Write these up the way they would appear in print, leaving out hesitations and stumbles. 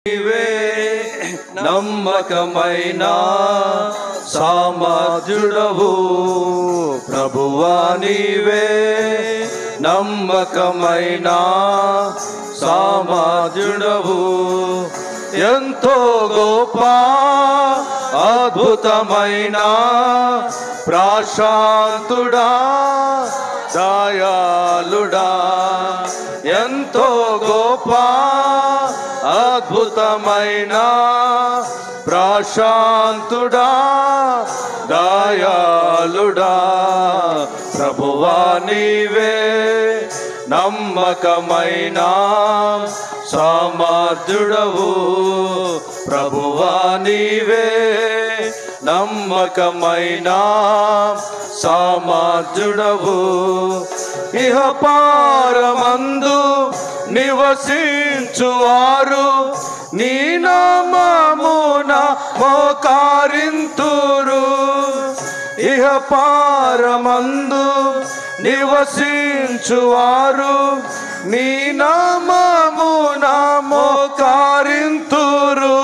నీవే నమ్మకమైన సామర్థ్యుడవు ప్రభువా, నీవే నమ్మకమైన సామర్థ్యుడవు. ఎంతో గొప్ప అద్భుతమైన ప్రశాంతుడా దయాళుడా, ఎంతో గొప్ప అద్భుతమైన ప్రశాంతుడా దయాళుడా, ప్రభువా నీవే నమ్మకమైన సమర్థుడవు. ప్రభువా నీవే నమ్మకమైన సమర్థుడవు. ఇహ పారమందు నివసించువారు నీ నామమున మోకరింతురు. ఇహ పారమందు నివసించువారు నీ నామమున మోకరింతురు.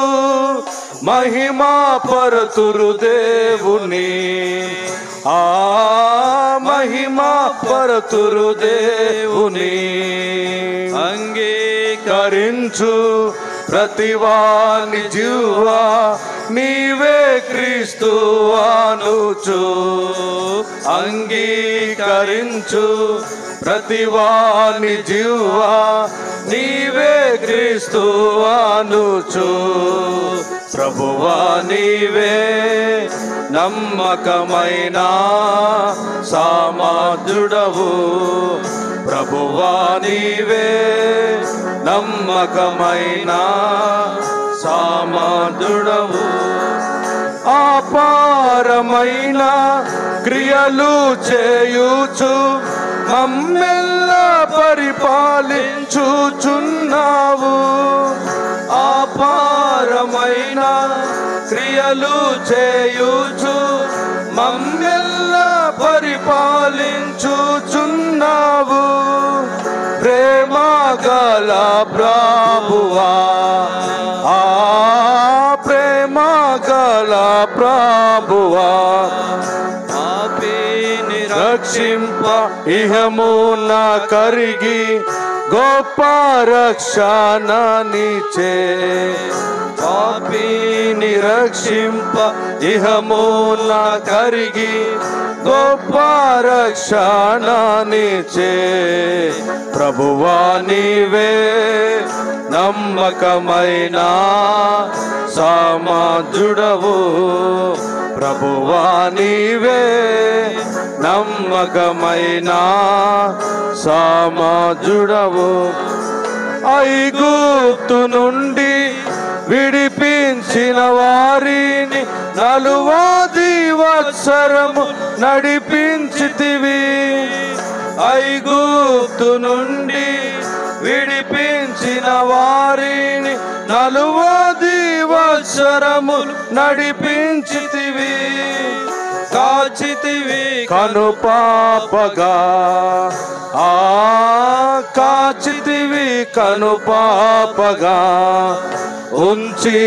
మహిమా పరతురు దేవుని, ఆ మహిమా పరతురు దేవుని. అంగీకరించు ప్రతివాని జీవా నీవే క్రీస్తు అనుచు. అంగీకరించు ప్రతివాని జీవా నీవే క్రీస్తు అనుచు. ప్రభువా నీవే నమ్మకమైన సమర్థుడవు. ప్రభువా నీవే నమ్మకమైన సమర్థుడవు. అపారమైన క్రియలు చేయుచు మమ్మెల్ల పరిపాలించుచున్నావు. అపారమైన క్రియలు చేయుచు మమ్మెల్ల పరిపాలించుచున్నావు. ప్రేమ గల ప్రభువా, ఆ ప్రేమ గల ప్రభువా, పాపిని రక్షింప ఇహమున కరిగి గొప్ప రక్షణనిచే. పాపిని రక్షింప ఇహమున కరిగి గొప్ప రక్షణనిచే. ప్రభువా నీవే నమ్మకమైన సమర్థుడవు. ప్రభువా నీవే నమ్మకమైన సమర్థుడవు. ఐగుప్తు నుండి విడిపించిన వారిని 40 సంవత్సరము నడిపించితివి. ఐగుప్తు నుండి విడిపించిన వారిని 40 సంవత్సరము నడిపించితివి. కాచితివి కనుపాపగా, ఆ కాచితివి కనుపాపగా ఉంచి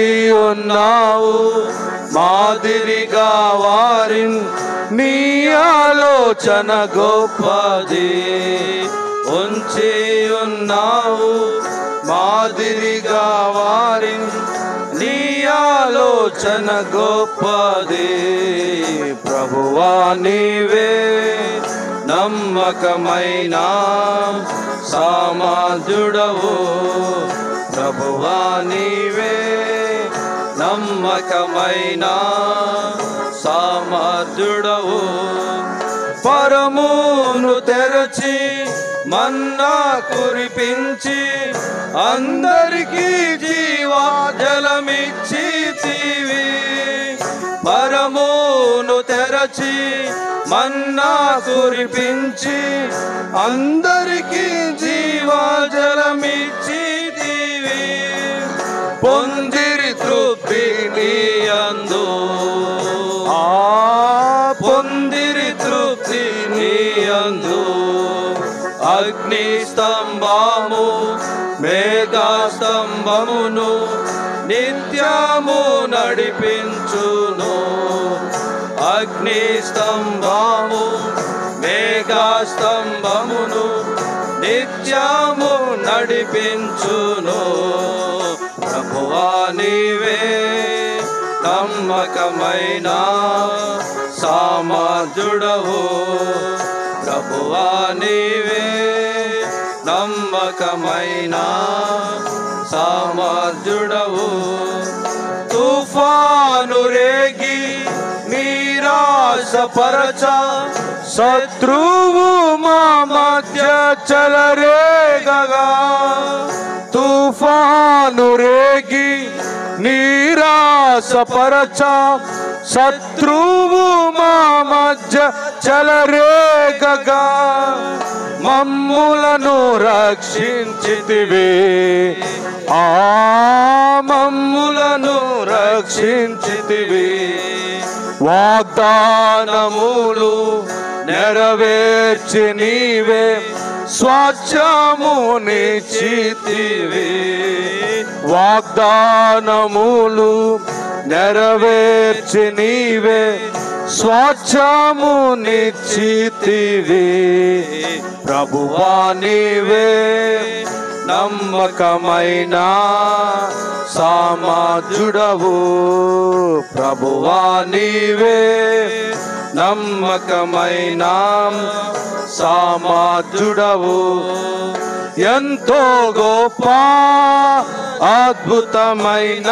ఉన్నావు. మాదిరిగా వారిని నీ ఆలోచన గొప్పది. ఉంచి ఉన్నావు మాదిరిగా వారిని నీ ఆలోచన గొప్పది. ప్రభువా నీవే నమ్మకమైన సమర్థుడవు. ప్రభువా నీవే నమ్మకమైన సమర్థుడవు. పరమును తెరచి మన్నా కురిపించి అందరికీ జీవా జలమిచ్చితివి. పరమును తెరచి మన్నా కురిపించి అందరికీ జీవా జలమిచ్చితివి. పొందిరి తృప్తి నీయందు, ఆ పొందిరి తృప్తి నీయందు. అగ్ని స్తంభము మేఘ స్తంభమును నిత్యము నడిపించును. అగ్ని స్తంభము మేఘస్తంభమును నిత్యము నడిపించును. ప్రభువా నీవే నమ్మకమైన సామర్థుడవు. ప్రభువా నీవే నమ్మకమైన సామర్థుడవు. తుఫాను రేగి నిరాశపరచ శత్రువు మా మధ్య చెలరేగగా. తుఫాను రేగి నిరాశపరచ శత్రువు మా మధ్య చెలరేగగా. మమ్ములను రక్షించితివే, ఆ మమ్ములను రక్షించితివే. వాగ్దానములు నెరవేర్చి నీవే స్వాస్థ్యమునిచ్చితివే. వాగ్దానములు నెరవేర్చి నీవే స్వాస్థ్యమునిచ్చితివే. ప్రభువా నీవే నమ్మకమైన సామర్థుడవు. ప్రభువా నీవే నమ్మకమైన సామర్థుడవు. ఎంతో గొప్ప అద్భుతమైన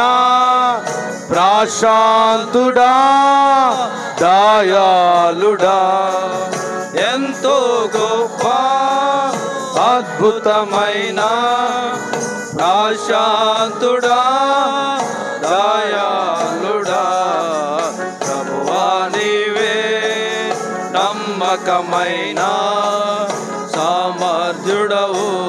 ప్రశాంతుడా దయాళుడా. ఎంతో గొప్ప అద్భుతమైన ప్రశాంతుడా దయాళుడా. ప్రభువా నీవే నమ్మకమైన